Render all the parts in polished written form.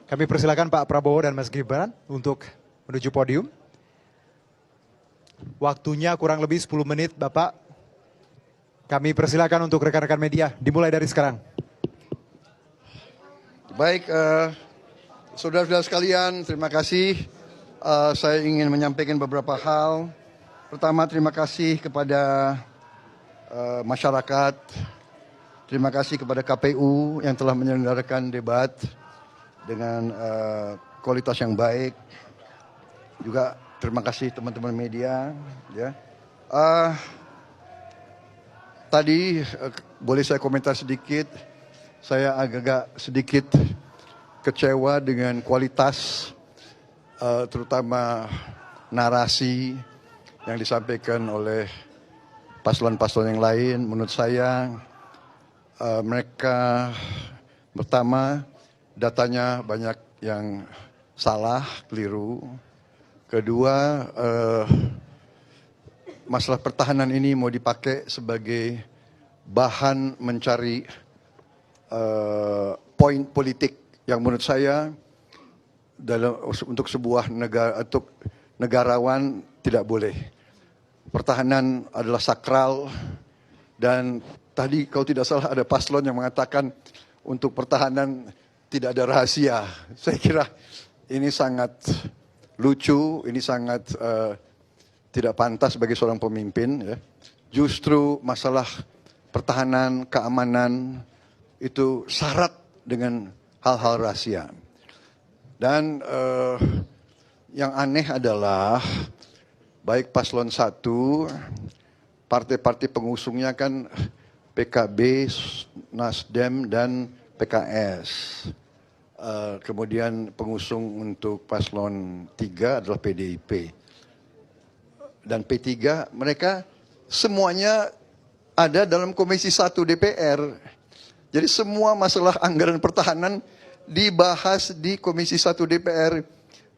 Kami persilakan Pak Prabowo dan Mas Gibran untuk menuju podium. Waktunya kurang lebih 10 menit, Bapak. Kami persilakan untuk rekan-rekan media, dimulai dari sekarang. Baik, saudara-saudara sekalian, terima kasih. Saya ingin menyampaikan beberapa hal. Pertama, terima kasih kepada masyarakat. Terima kasih kepada KPU yang telah menyelenggarakan debat dengan kualitas yang baik. Juga terima kasih teman-teman media. Ya. Tadi boleh saya komentar sedikit. Saya agak sedikit kecewa dengan kualitas, terutama narasi yang disampaikan oleh paslon-paslon yang lain. Menurut saya mereka pertama datanya banyak yang salah, keliru. Kedua, masalah pertahanan ini mau dipakai sebagai bahan mencari poin politik yang menurut saya untuk sebuah negara, untuk negarawan tidak boleh. Pertahanan adalah sakral dan tadi kalau tidak salah ada paslon yang mengatakan untuk pertahanan tidak ada rahasia. Saya kira ini sangat lucu, ini sangat tidak pantas bagi seorang pemimpin. Ya. Justru masalah pertahanan, keamanan itu syarat dengan hal-hal rahasia. Dan yang aneh adalah baik paslon 1, partai-partai pengusungnya kan PKB, Nasdem, dan PKS. Kemudian pengusung untuk paslon 3 adalah PDIP. Dan P3, mereka semuanya ada dalam Komisi 1 DPR. Jadi semua masalah anggaran pertahanan dibahas di Komisi 1 DPR,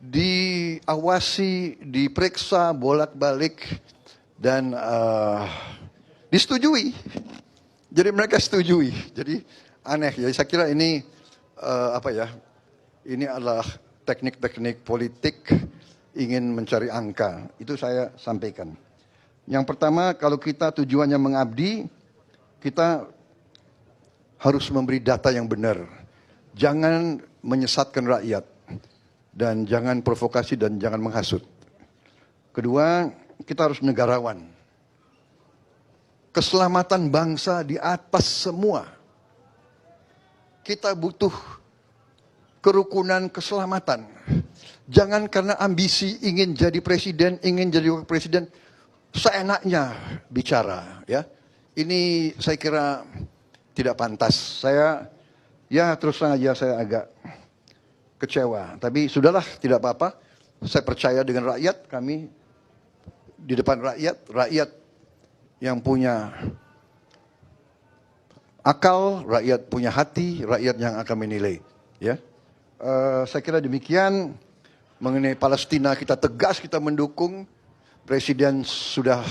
diawasi, diperiksa bolak-balik, dan disetujui. Jadi mereka setujui. Jadi aneh. Jadi saya kira ini ini adalah teknik-teknik politik ingin mencari angka. Itu saya sampaikan. Yang pertama, kalau kita tujuannya mengabdi, kita harus memberi data yang benar. Jangan menyesatkan rakyat. Dan jangan provokasi dan jangan menghasut. Kedua, kita harus negarawan. Keselamatan bangsa di atas semua. Kita butuh kerukunan keselamatan. Jangan karena ambisi ingin jadi presiden, ingin jadi wakil presiden, seenaknya bicara. Ya, ini saya kira tidak pantas. Saya, ya terus terang aja saya agak kecewa. Tapi sudahlah, tidak apa-apa. Saya percaya dengan rakyat, kami di depan rakyat yang punya akal, rakyat punya hati, rakyat yang akan menilai. Ya, saya kira demikian. Mengenai Palestina kita tegas, kita mendukung. Presiden sudah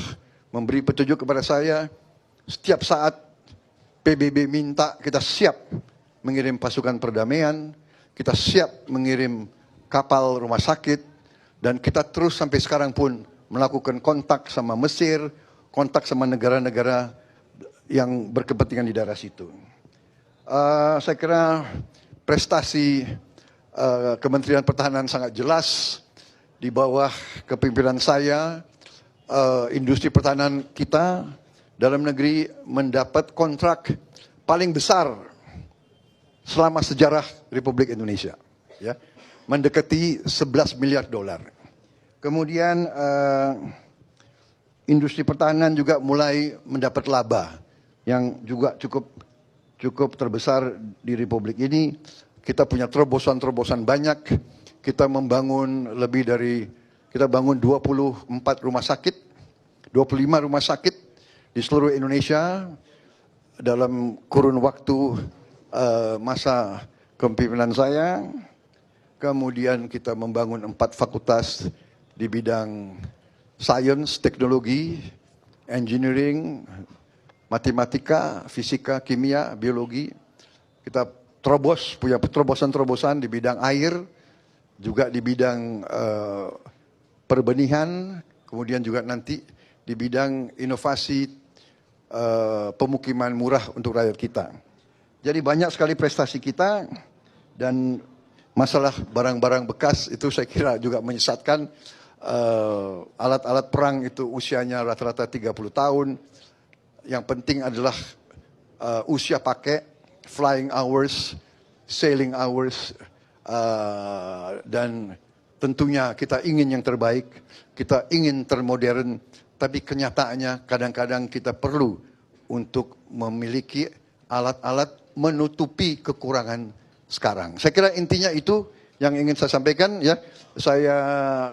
memberi petunjuk kepada saya. Setiap saat PBB minta, kita siap mengirim pasukan perdamaian. Kita siap mengirim kapal rumah sakit. Dan kita terus sampai sekarang pun melakukan kontak sama Mesir, kontak sama negara-negara yang berkepentingan di daerah situ. Saya kira prestasi Kementerian Pertahanan sangat jelas. Di bawah kepemimpinan saya, industri pertahanan kita dalam negeri mendapat kontrak paling besar selama sejarah Republik Indonesia. Ya, mendekati 11 miliar dolar. Kemudian industri pertahanan juga mulai mendapat laba yang juga cukup terbesar di Republik ini. Kita punya terobosan-terobosan banyak. Kita membangun kita bangun 24 rumah sakit, 25 rumah sakit di seluruh Indonesia dalam kurun waktu masa kepemimpinan saya. Kemudian kita membangun 4 fakultas di bidang sains, teknologi, engineering, matematika, fisika, kimia, biologi. Kita punya terobosan-terobosan di bidang air, juga di bidang perbenihan, kemudian juga nanti di bidang inovasi pemukiman murah untuk rakyat kita. Jadi banyak sekali prestasi kita, dan masalah barang-barang bekas itu saya kira juga menyesatkan. Alat-alat perang itu usianya rata-rata 30 tahun. Yang penting adalah usia pakai, flying hours, sailing hours, dan tentunya kita ingin yang terbaik, kita ingin termodern, tapi kenyataannya kadang-kadang kita perlu untuk memiliki alat-alat menutupi kekurangan sekarang. Saya kira intinya itu yang ingin saya sampaikan, ya. Saya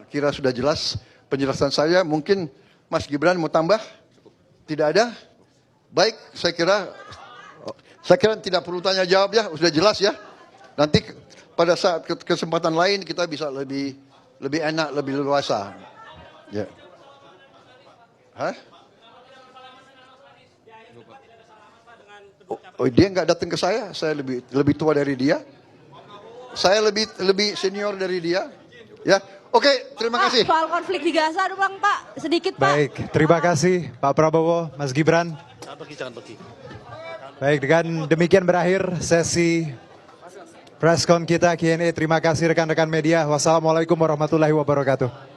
kira sudah jelas penjelasan saya. Mungkin Mas Gibran mau tambah? Tidak ada? Baik, saya kira tidak perlu tanya jawab, ya, sudah jelas, ya. Nanti pada saat kesempatan lain kita bisa lebih enak, lebih leluasa. Ya. Hah? Oh, dia nggak datang ke saya lebih tua dari dia. Saya lebih senior dari dia. Ya, oke, terima kasih. Soal konflik di Gaza doang Pak, sedikit Pak. Baik, terima kasih Pak Prabowo, Mas Gibran. Jangan pergi. Baik, dengan demikian berakhir sesi press con kita Q&A. Terima kasih rekan-rekan media. Wassalamualaikum warahmatullahi wabarakatuh.